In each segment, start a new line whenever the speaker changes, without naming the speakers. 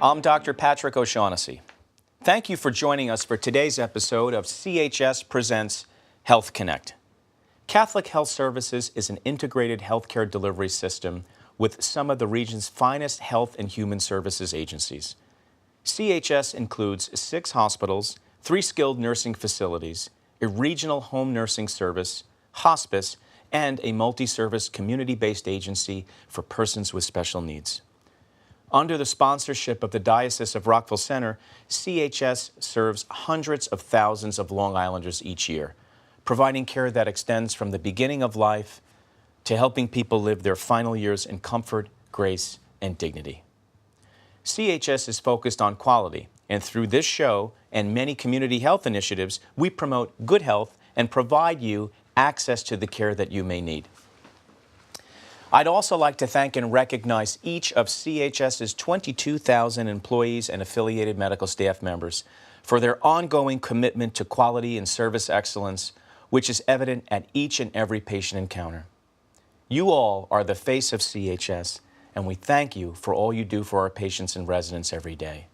I'm Dr. Patrick O'Shaughnessy. Thank you for joining us for today's episode of CHS Presents Health Connect. Catholic Health Services is an integrated healthcare delivery system with some of the region's finest health and human services agencies. CHS includes 6 hospitals, 3 skilled nursing facilities, a regional home nursing service, hospice, and a multi-service community-based agency for persons with special needs. Under the sponsorship of the Diocese of Rockville Center, CHS serves hundreds of thousands of Long Islanders each year, providing care that extends from the beginning of life to helping people live their final years in comfort, grace, and dignity. CHS is focused on quality, and through this show and many community health initiatives, we promote good health and provide you access to the care that you may need. I'd also like to thank and recognize each of CHS's 22,000 employees and affiliated medical staff members for their ongoing commitment to quality and service excellence, which is evident at each and every patient encounter. You all are the face of CHS, and we thank you for all you do for our patients and residents every day.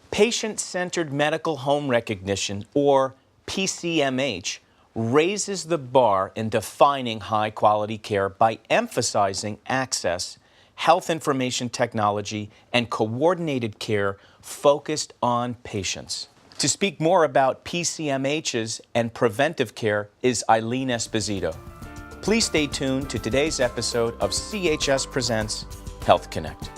Patient-centered medical home recognition, or PCMH, raises the bar in defining high-quality care by emphasizing access, health information technology, and coordinated care focused on patients. To speak more about PCMHs and preventive care is Eileen Esposito. Please stay tuned to today's episode of CHS Presents Health Connect.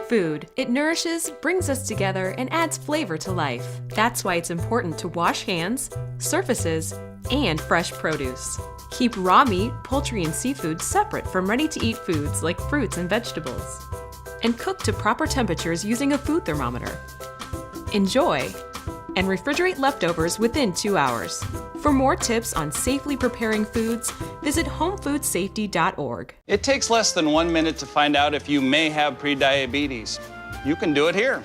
Food. It nourishes, brings us together, and adds flavor to life. That's why it's important to wash hands, surfaces, and fresh produce. Keep raw meat, poultry, and seafood separate from ready-to-eat foods like fruits and vegetables. And cook to proper temperatures using a food thermometer. Enjoy, and refrigerate leftovers within 2 hours. For more tips on safely preparing foods, visit homefoodsafety.org.
It takes less than 1 minute to find out if you may have prediabetes. You can do it here.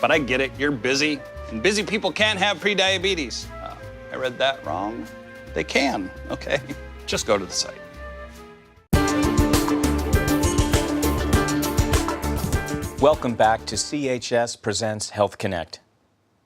But I get it, you're busy, and busy people can't have prediabetes. I read that wrong. They can, okay? Just go to the site.
Welcome back to CHS Presents Health Connect.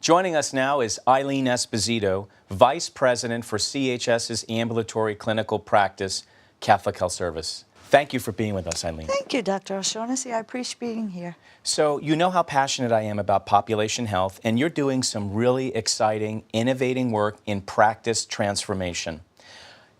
Joining us now is Eileen Esposito, Vice President for CHS's Ambulatory Clinical Practice, Catholic Health Service. Thank you for being with us, Eileen.
Thank you, Dr. O'Shaughnessy. I appreciate being here.
So you know how passionate I am about population health, and you're doing some really exciting, innovating work in practice transformation.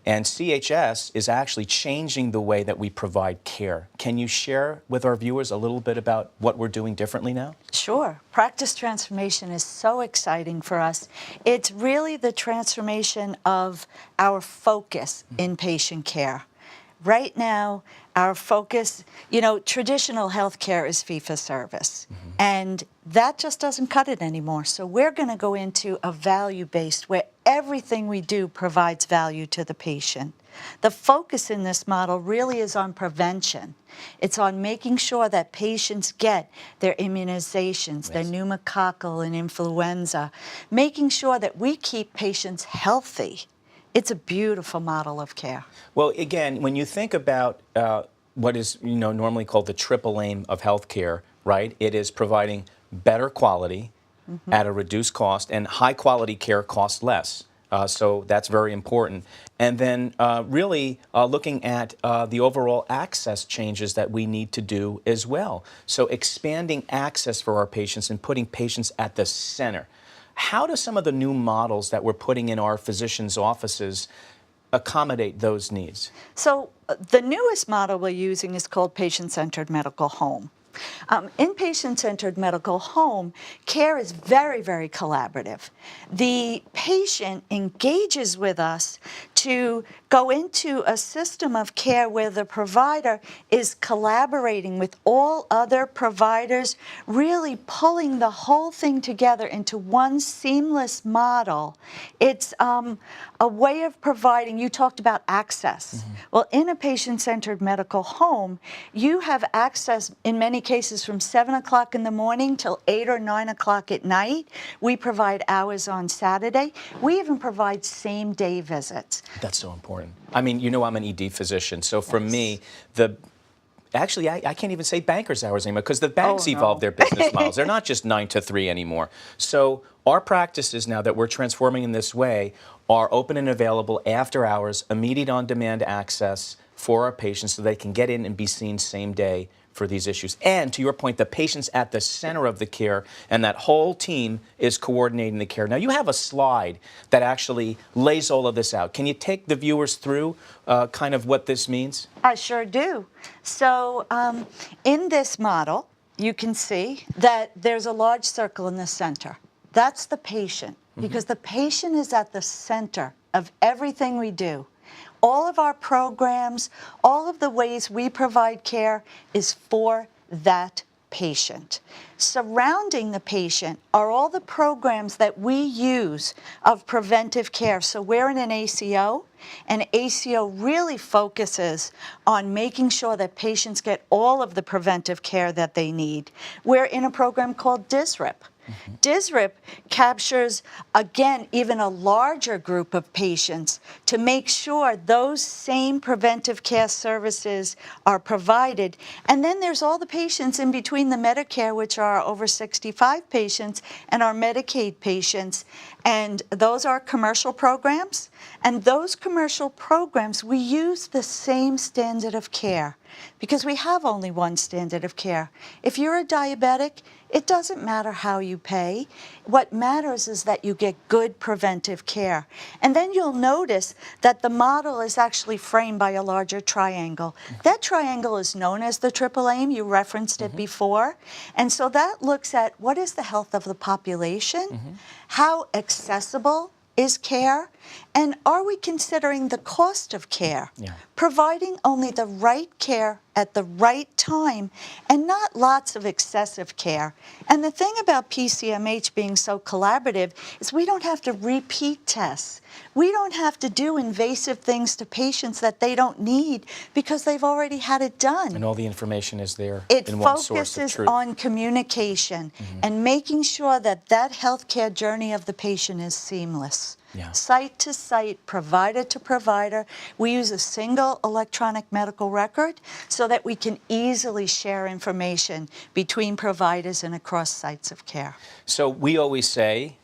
And CHS is actually changing the way that we provide care. Can you share with our viewers a little bit about what we're doing differently now?
Sure. Practice transformation is so exciting for us. It's really the transformation of our focus in patient care. Right now, our focus, traditional healthcare is fee-for-service, and that just doesn't cut it anymore. So we're going to go into a value-based where everything we do provides value to the patient. The focus in this model really is on prevention. It's on making sure that patients get their immunizations, their pneumococcal and influenza, making sure that we keep patients healthy. It's a beautiful model of care.
Well, again, when you think about what is normally called the triple aim of healthcare, right? It is providing better quality at a reduced cost, and high quality care costs less. So that's very important. And then really looking at the overall access changes that we need to do as well. So expanding access for our patients and putting patients at the center. How do some of the new models that we're putting in our physicians' offices accommodate those needs?
So the newest model we're using is called patient-centered medical home. In patient-centered medical home, care is very, very collaborative. The patient engages with us to go into a system of care where the provider is collaborating with all other providers, really pulling the whole thing together into one seamless model. It's a way of providing, you talked about access. Well, in a patient-centered medical home, you have access in many cases from 7 o'clock in the morning till 8 or 9 o'clock at night. We provide hours on Saturday. We even provide same-day visits.
That's so important. I mean, you know, I'm an ED physician, so for
Yes.
me, actually, I can't even say banker's hours anymore because the banks
Oh, no.
evolved their business models. They're not just 9 to 3 anymore. So our practices now that we're transforming in this way are open and available after hours, immediate on-demand access for our patients so they can get in and be seen same day for these issues. And to your point, the patient's at the center of the care, and that whole team is coordinating the care. Now, you have a slide that actually lays all of this out. Can you take the viewers through kind of what this means?
I sure do. So in this model, you can see that there's a large circle in the center. That's the patient, because the patient is at the center of everything we do. All of our programs, all of the ways we provide care is for that patient. Surrounding the patient are all the programs that we use of preventive care. So we're in an ACO, and ACO really focuses on making sure that patients get all of the preventive care that they need. We're in a program called DSRIP. DSRIP captures, again, even a larger group of patients to make sure those same preventive care services are provided. And then there's all the patients in between the Medicare, which are over 65 patients, and our Medicaid patients. And those are commercial programs. And those commercial programs, we use the same standard of care because we have only one standard of care. If you're a diabetic, it doesn't matter how you pay. What matters is that you get good preventive care. And then you'll notice that the model is actually framed by a larger triangle. That triangle is known as the triple aim. You referenced it before. And so that looks at what is the health of the population, how accessible is care, and are we considering the cost of care? Providing only the right care at the right time and not lots of excessive care. And the thing about PCMH being so collaborative is we don't have to repeat tests. We don't have to do invasive things to patients that they don't need because they've already had it done.
And all the information is there
It
in one source of
focuses
truth.
on communication and making sure that that healthcare journey of the patient is seamless. Site to site, provider to provider. We use a single electronic medical record so that we can easily share information between providers and across sites of care.
So we always say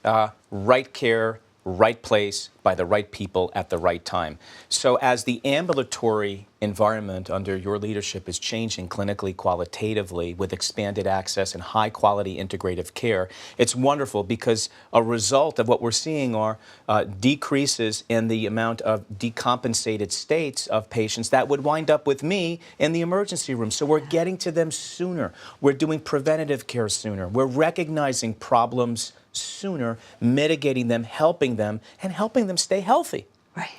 right care, right place, by the right people at the right time. So as the ambulatory environment under your leadership is changing clinically, qualitatively, with expanded access and high-quality integrative care, it's wonderful because a result of what we're seeing are decreases in the amount of decompensated states of patients that would wind up with me in the emergency room. So we're getting to them sooner. We're doing preventative care sooner. We're recognizing problems sooner, mitigating them, and helping them stay healthy.
Right.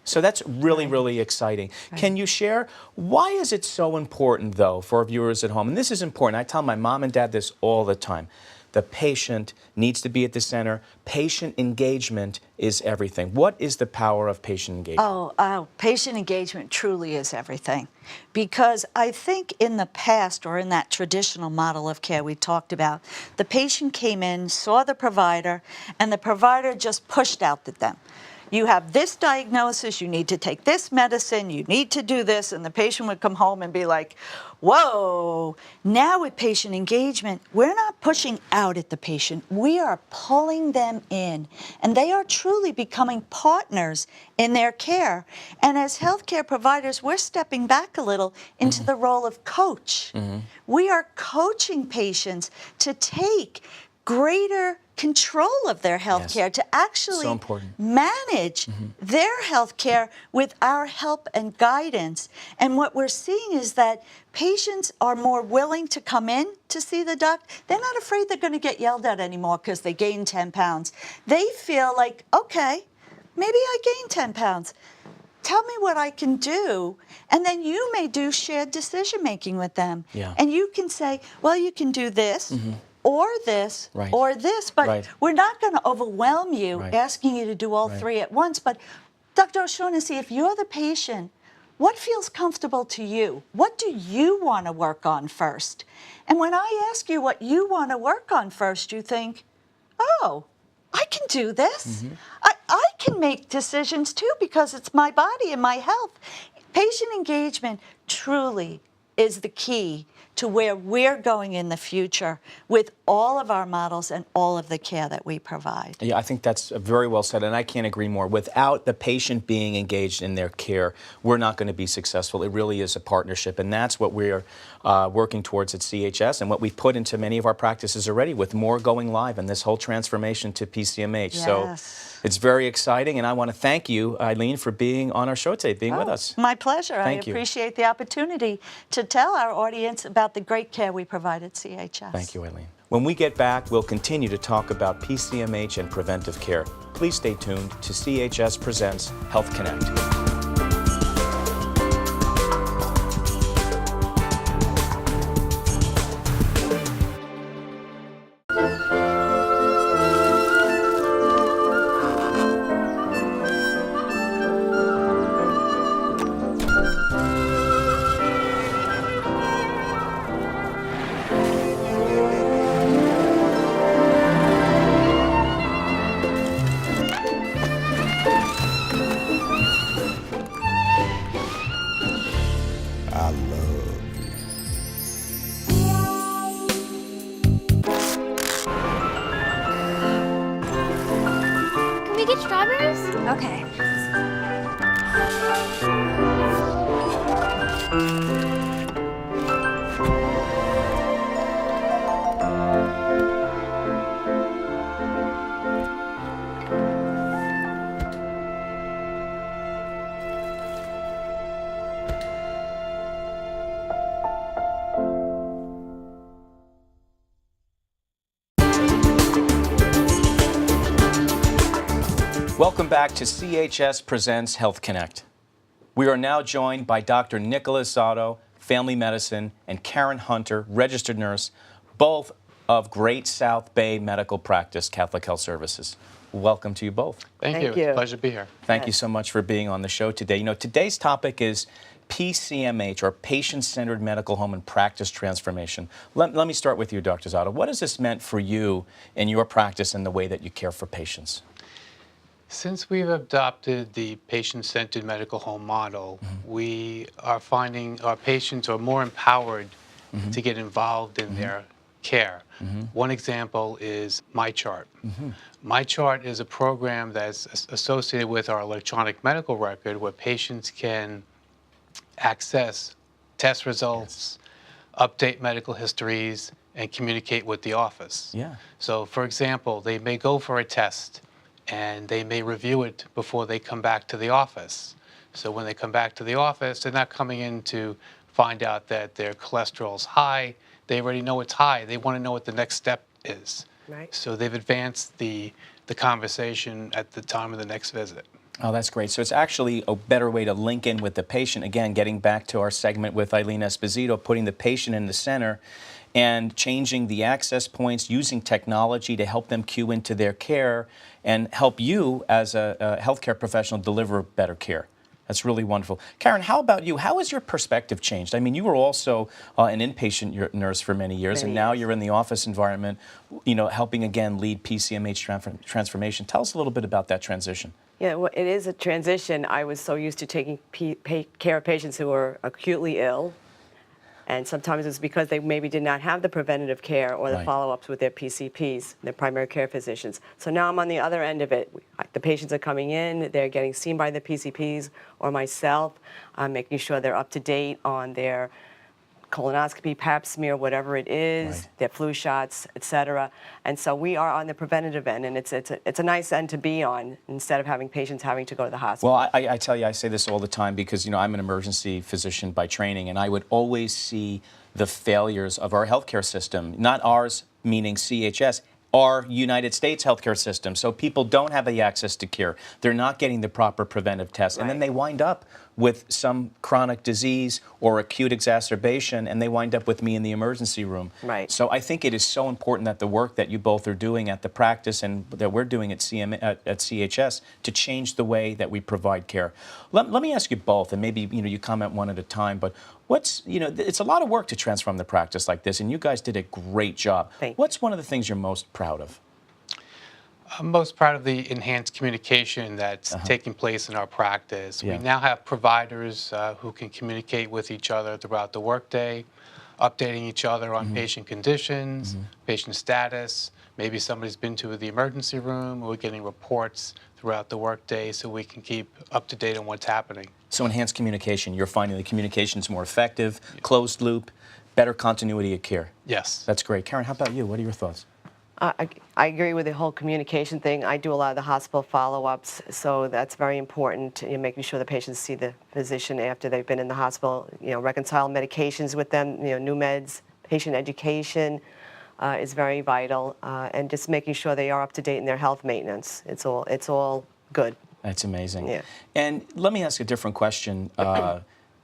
So that's really, really exciting. Can you share, why is it so important, though, for our viewers at home? And this is important. I tell my mom and dad this all the time. The patient needs to be at the center. Patient engagement is everything. What is the power of patient engagement?
Patient engagement truly is everything. Because I think in the past, or in that traditional model of care we talked about, the patient came in, saw the provider, and the provider just pushed out at them. You have this diagnosis, you need to take this medicine, you need to do this, and the patient would come home and be like, whoa. Now with patient engagement, we're not pushing out at the patient, we are pulling them in, and they are truly becoming partners in their care. And as healthcare providers, we're stepping back a little into the role of coach. We are coaching patients to take greater control of their health care, to actually manage their health care with our help and guidance. And what we're seeing is that patients are more willing to come in to see the doc. They're not afraid they're going to get yelled at anymore because they gained 10 pounds. They feel like, okay, maybe I gained 10 pounds. Tell me what I can do. And then you may do shared decision making with them. And you can say, well, you can do this. Or this, or this, but we're not going to overwhelm you asking you to do all three at once, but Dr. O'Shaughnessy, if you're the patient, what feels comfortable to you? What do you want to work on first? And when I ask you what you want to work on first, you think, oh, I can do this. I can make decisions too because it's my body and my health. Patient engagement truly is the key to where we're going in the future with all of our models and all of the care that we provide.
Yeah, I think that's very well said, and I can't agree more. Without the patient being engaged in their care, we're not going to be successful. It really is a partnership, and that's what we're working towards at CHS and what we've put into many of our practices already, with more going live and this whole transformation to PCMH.
Yes.
So it's very exciting, and I want to thank you, Eileen, for being on our show today, being with us.
My pleasure.
Thank you.
I appreciate the opportunity to tell our audience about the great care we provide at CHS.
Thank you, Eileen. When we get back, we'll continue to talk about PCMH and preventive care. Please stay tuned to CHS Presents Health Connect.
Can we get strawberries? Okay.
Welcome back to CHS Presents Health Connect. We are now joined by Dr. Nicholas Otto, family medicine, and Karen Hunter, registered nurse, both of Great South Bay Medical Practice Catholic Health Services. Welcome to you both.
Thank you. It's a pleasure to be here.
Thank you so much for being on the show today. You know, today's topic is PCMH, or Patient-Centered Medical Home and Practice Transformation. Let me start with you, Dr. Zotto. What has this meant for you in your practice and the way that you care for patients?
Since we've adopted the patient-centered medical home model, we are finding our patients are more empowered to get involved in their care. One example is MyChart. MyChart is a program that's associated with our electronic medical record where patients can access test results, update medical histories, and communicate with the office.
Yeah.
So, for example, they may go for a test and they may review it before they come back to the office. So when they come back to the office, they're not coming in to find out that their cholesterol's high. They already know it's high. They want to know what the next step is.
Right.
So they've advanced the conversation at the time of the next visit.
Oh, that's great. So it's actually a better way to link in with the patient. Again, getting back to our segment with Eileen Esposito, putting the patient in the center and changing the access points, using technology to help them cue into their care and help you as a healthcare professional deliver better care. That's really wonderful. Karen, how about you? How has your perspective changed? I mean, you were also an inpatient nurse for many years, and now you're in the office environment, you know, helping again lead PCMH transformation. Tell us a little bit about that transition.
Yeah, well, it is a transition. I was so used to taking care of patients who were acutely ill, and sometimes it's because they maybe did not have the preventative care or the
Right.
follow-ups with their PCPs, their primary care physicians. So now I'm on the other end of it. The patients are coming in, they're getting seen by the PCPs or myself. I'm making sure they're up to date on their colonoscopy, pap smear, whatever it is,
Right.
their flu shots, et cetera. And so we are on the preventative end, and it's a nice end to be on instead of having patients having to go to the hospital.
Well, I tell you, I say this all the time because, you know, I'm an emergency physician by training, and I would always see the failures of our healthcare system, not ours, meaning CHS, our United States healthcare system. So people don't have the access to care. They're not getting the proper preventive tests, and then they wind up with some chronic disease or acute exacerbation, and they wind up with me in the emergency room.
Right.
So I think it is so important that the work that you both are doing at the practice and that we're doing at CHS to change the way that we provide care. Let me ask you both, and maybe you comment one at a time, but it's a lot of work to transform the practice like this, and you guys did a great job.
Thank you.
What's one of the things you're most proud of?
I'm most proud of the enhanced communication that's taking place in our practice.
Yeah.
We now have providers who can communicate with each other throughout the workday, updating each other on patient conditions, patient status. Maybe somebody's been to the emergency room. We're getting reports throughout the workday so we can keep up to date on what's happening.
So enhanced communication, you're finding the communication's more effective, closed loop, better continuity of care.
Yes.
That's great. Karen, how about you? What are your thoughts?
I agree with the whole communication thing. I do a lot of the hospital follow-ups, so that's very important, making sure the patients see the physician after they've been in the hospital, reconcile medications with them, new meds, patient education is very vital, and just making sure they are up to date in their health maintenance. It's all good.
That's amazing.
Yeah.
And let me ask a different question.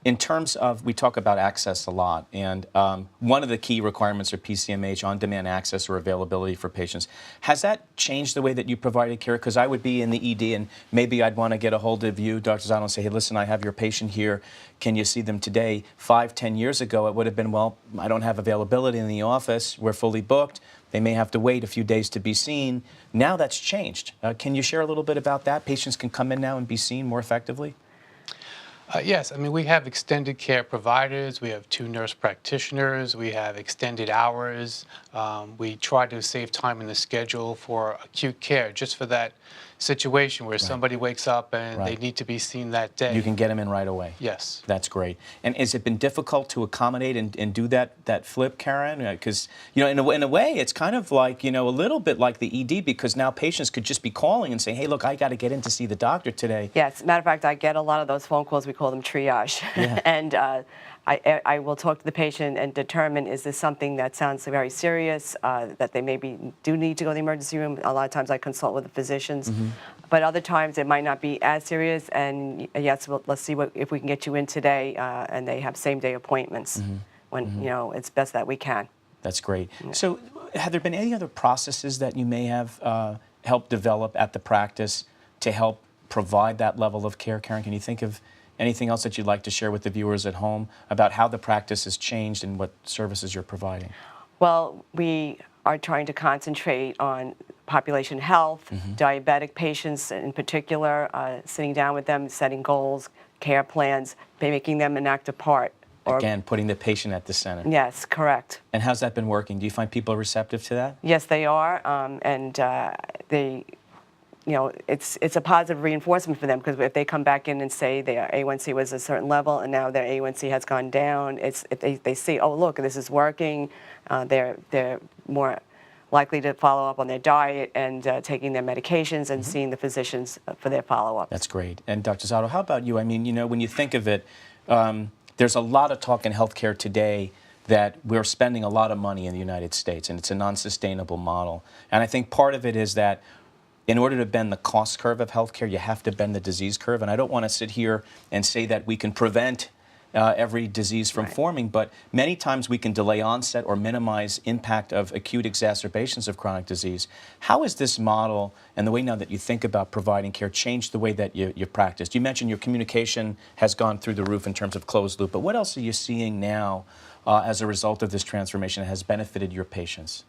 In terms of, we talk about access a lot, and one of the key requirements of PCMH, on-demand access or availability for patients. Has that changed the way that you provided care? Because I would be in the ED, and maybe I'd want to get a hold of you, Dr. Zotto, and say, hey, listen, I have your patient here. Can you see them today? 5, 10 years ago, it would have been, well, I don't have availability in the office. We're fully booked. They may have to wait a few days to be seen. Now that's changed. Can you share a little bit about that? Patients can come in now and be seen more effectively?
Yes, I mean, we have extended care providers, we have 2 nurse practitioners, we have extended hours. We try to save time in the schedule for acute care, just for that situation where somebody wakes up and they need to be seen that day.
You can get them in right away.
Yes.
That's great. And has it been difficult to accommodate and do that flip, Karen? Because, in a way, it's kind of like, a little bit like the ED, because now patients could just be calling and saying, hey, look, I got to get in to see the doctor today.
Yes, matter of fact, I get a lot of those phone calls. We call them triage.
Yeah.
And I will talk to the patient and determine, is this something that sounds very serious, that they maybe do need to go to the emergency room. A lot of times I consult with the physicians. But other times it might not be as serious, and yes, let's see if we can get you in today, and they have same-day appointments when, it's best that we can.
That's great. Yeah. So have there been any other processes that you may have helped develop at the practice to help provide that level of care? Karen, can you think of anything else that you'd like to share with the viewers at home about how the practice has changed and what services you're providing?
Well, we are trying to concentrate on population health, diabetic patients in particular, sitting down with them, setting goals, care plans, making them an active part.
Again, putting the patient at the center.
Yes, correct.
And how's that been working? Do you find people are receptive to that?
Yes, they are, and they, it's a positive reinforcement for them, because if they come back in and say their A1C was a certain level and now their A1C has gone down, if they see, oh, look, this is working, they're more likely to follow up on their diet and taking their medications and seeing the physicians for their follow-up.
That's great. And Dr. Zotto, how about you? I mean, when you think of it, there's a lot of talk in healthcare today that we're spending a lot of money in the United States, and it's a non-sustainable model. And I think part of it is that in order to bend the cost curve of healthcare, you have to bend the disease curve. And I don't want to sit here and say that we can prevent every disease from forming, but many times we can delay onset or minimize impact of acute exacerbations of chronic disease. How has this model and the way now that you think about providing care changed the way that you practiced? You mentioned your communication has gone through the roof in terms of closed loop, but what else are you seeing now as a result of this transformation that has benefited your patients?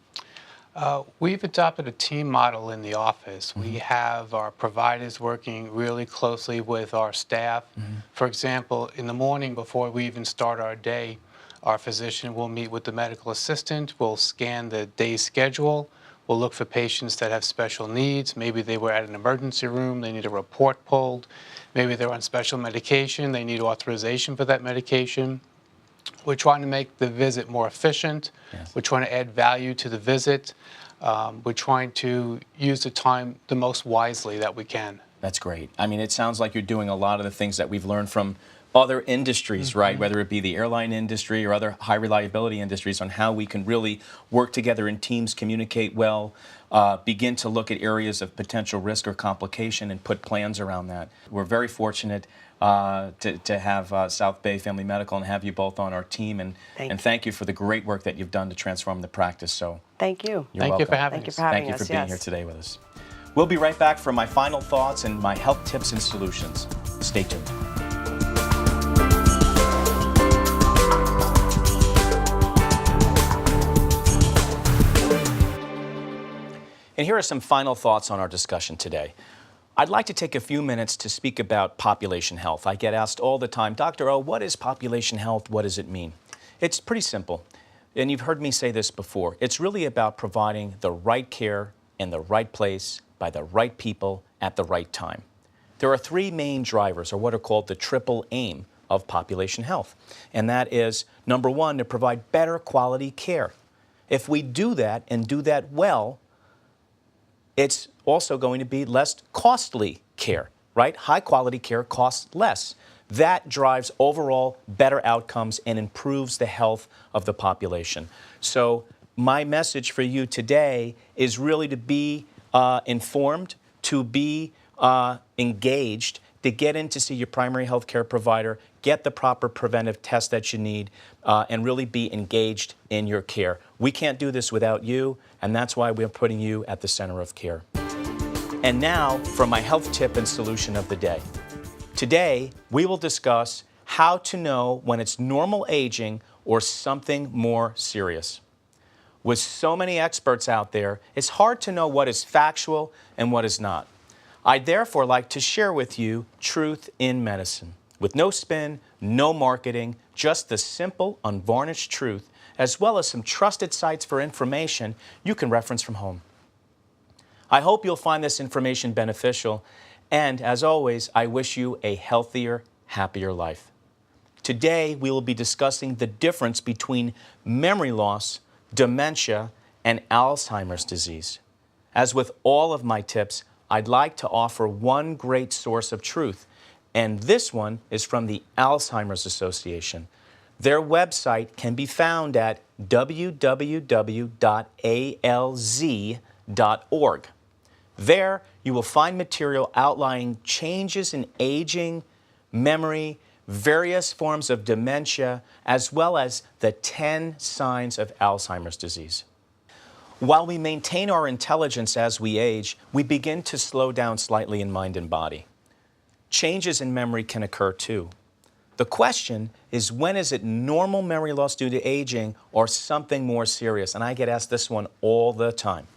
We've adopted a team model in the office. We have our providers working really closely with our staff. For example, in the morning before we even start our day, our physician will meet with the medical assistant, we'll scan the day's schedule, we'll look for patients that have special needs. Maybe they were at an emergency room, they need a report pulled. Maybe they're on special medication, they need authorization for that medication. We're trying to make the visit more efficient. Yes. We're trying to add value to the visit. We're trying to use the time the most wisely that we can.
That's great. I mean, it sounds like you're doing a lot of the things that we've learned from other industries, right? Whether it be the airline industry or other high reliability industries, on how we can really work together in teams, communicate well, begin to look at areas of potential risk or complication and put plans around that. We're very fortunate to have South Bay Family Medical and have you both on our team. And thank you for the great work that you've done to transform the practice. So
Thank you.
you're
Thank
welcome.
you for having
Thank you
us.
for having
Thank you
us.
for being
yes.
here today with us. We'll be right back for my final thoughts and my health tips and solutions. Stay tuned. And here are some final thoughts on our discussion today. I'd like to take a few minutes to speak about population health. I get asked all the time, Dr. O, what is population health? What does it mean? It's pretty simple. And you've heard me say this before. It's really about providing the right care in the right place by the right people at the right time. There are three main drivers, or what are called the triple aim of population health. And that is, number one, to provide better quality care. If we do that and do that well, it's also going to be less costly care, right? High quality care costs less. That drives overall better outcomes and improves the health of the population. So my message for you today is really to be informed, to be engaged, to get in to see your primary health care provider, get the proper preventive test that you need, and really be engaged in your care. We can't do this without you, and that's why we're putting you at the center of care. And now for my health tip and solution of the day. Today, we will discuss how to know when it's normal aging or something more serious. With so many experts out there, it's hard to know what is factual and what is not. I'd therefore like to share with you truth in medicine, with no spin, no marketing, just the simple, unvarnished truth, as well as some trusted sites for information you can reference from home. I hope you'll find this information beneficial, and as always, I wish you a healthier, happier life. Today, we will be discussing the difference between memory loss, dementia, and Alzheimer's disease. As with all of my tips, I'd like to offer one great source of truth, and this one is from the Alzheimer's Association. Their website can be found at www.alz.org. There, you will find material outlining changes in aging, memory, various forms of dementia, as well as the 10 signs of Alzheimer's disease. While we maintain our intelligence as we age, we begin to slow down slightly in mind and body. Changes in memory can occur too. The question is, when is it normal memory loss due to aging or something more serious? And I get asked this one all the time.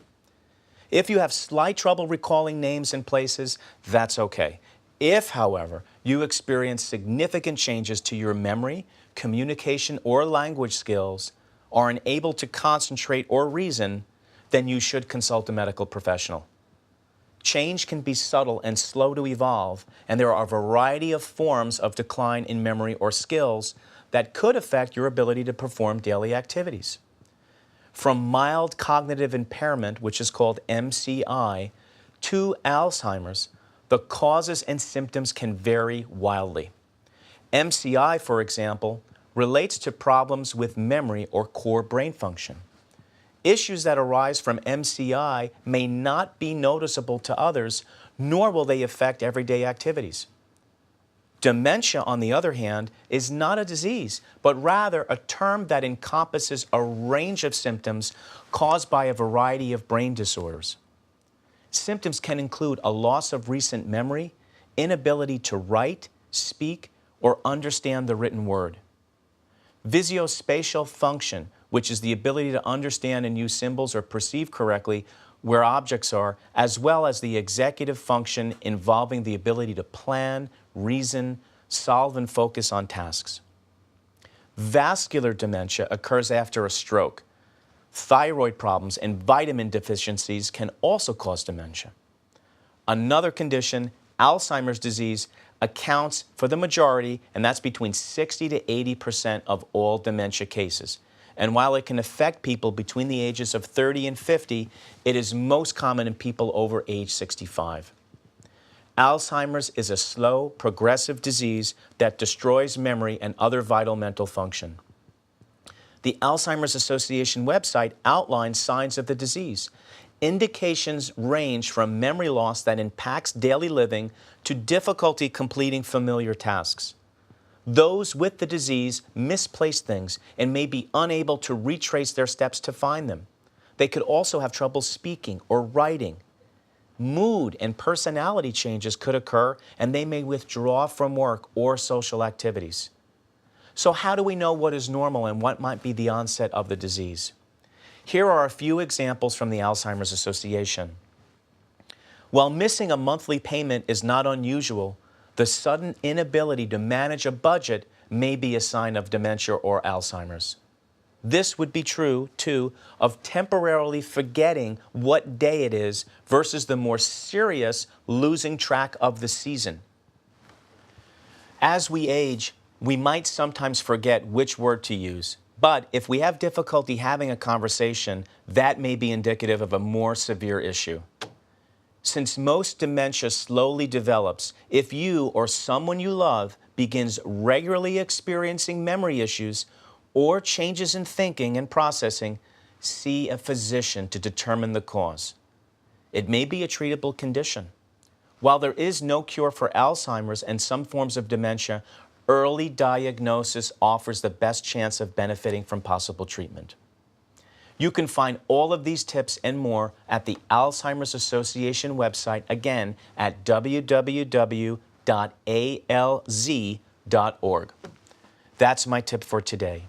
If you have slight trouble recalling names and places, that's okay. If, however, you experience significant changes to your memory, communication, or language skills, are unable to concentrate or reason, then you should consult a medical professional. Change can be subtle and slow to evolve, and there are a variety of forms of decline in memory or skills that could affect your ability to perform daily activities. From mild cognitive impairment, which is called MCI, to Alzheimer's, the causes and symptoms can vary wildly. MCI, for example, relates to problems with memory or core brain function. Issues that arise from MCI may not be noticeable to others, nor will they affect everyday activities. Dementia, on the other hand, is not a disease, but rather a term that encompasses a range of symptoms caused by a variety of brain disorders. Symptoms can include a loss of recent memory, inability to write, speak, or understand the written word. Visuospatial function, which is the ability to understand and use symbols or perceive correctly where objects are, as well as the executive function involving the ability to plan, reason, solve, and focus on tasks. Vascular dementia occurs after a stroke. Thyroid problems and vitamin deficiencies can also cause dementia. Another condition, Alzheimer's disease, accounts for the majority, and that's between 60 to 80% of all dementia cases. And while it can affect people between the ages of 30 and 50, it is most common in people over age 65. Alzheimer's is a slow, progressive disease that destroys memory and other vital mental function. The Alzheimer's Association website outlines signs of the disease. indications range from memory loss that impacts daily living to difficulty completing familiar tasks. Those with the disease misplace things and may be unable to retrace their steps to find them. They could also have trouble speaking or writing. Mood and personality changes could occur, and they may withdraw from work or social activities. So how do we know what is normal and what might be the onset of the disease? Here are a few examples from the Alzheimer's Association. While missing a monthly payment is not unusual, the sudden inability to manage a budget may be a sign of dementia or Alzheimer's. This would be true, too, of temporarily forgetting what day it is versus the more serious losing track of the season. As we age, we might sometimes forget which word to use, but if we have difficulty having a conversation, that may be indicative of a more severe issue. Since most dementia slowly develops, if you or someone you love begins regularly experiencing memory issues or changes in thinking and processing, see a physician to determine the cause. It may be a treatable condition. While there is no cure for Alzheimer's and some forms of dementia, early diagnosis offers the best chance of benefiting from possible treatment. You can find all of these tips and more at the Alzheimer's Association website, again, at www.alz.org. That's my tip for today.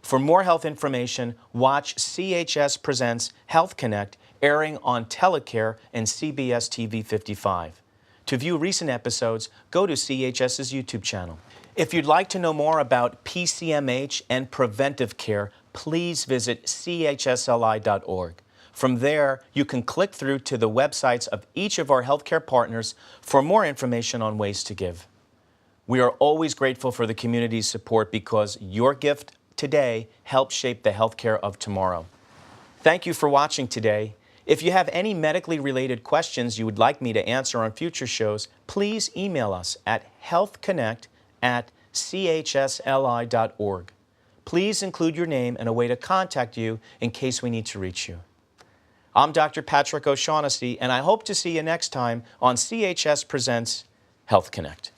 For more health information, watch CHS Presents Health Connect, airing on Telecare and CBS TV 55. To view recent episodes, go to CHS's YouTube channel. If you'd like to know more about PCMH and preventive care, please visit chsli.org. From there, you can click through to the websites of each of our healthcare partners for more information on ways to give. We are always grateful for the community's support because your gift today helps shape the healthcare of tomorrow. Thank you for watching today. If you have any medically related questions you would like me to answer on future shows, please email us at healthconnect@chsli.org. Please include your name and a way to contact you in case we need to reach you. I'm Dr. Patrick O'Shaughnessy, and I hope to see you next time on CHS Presents Health Connect.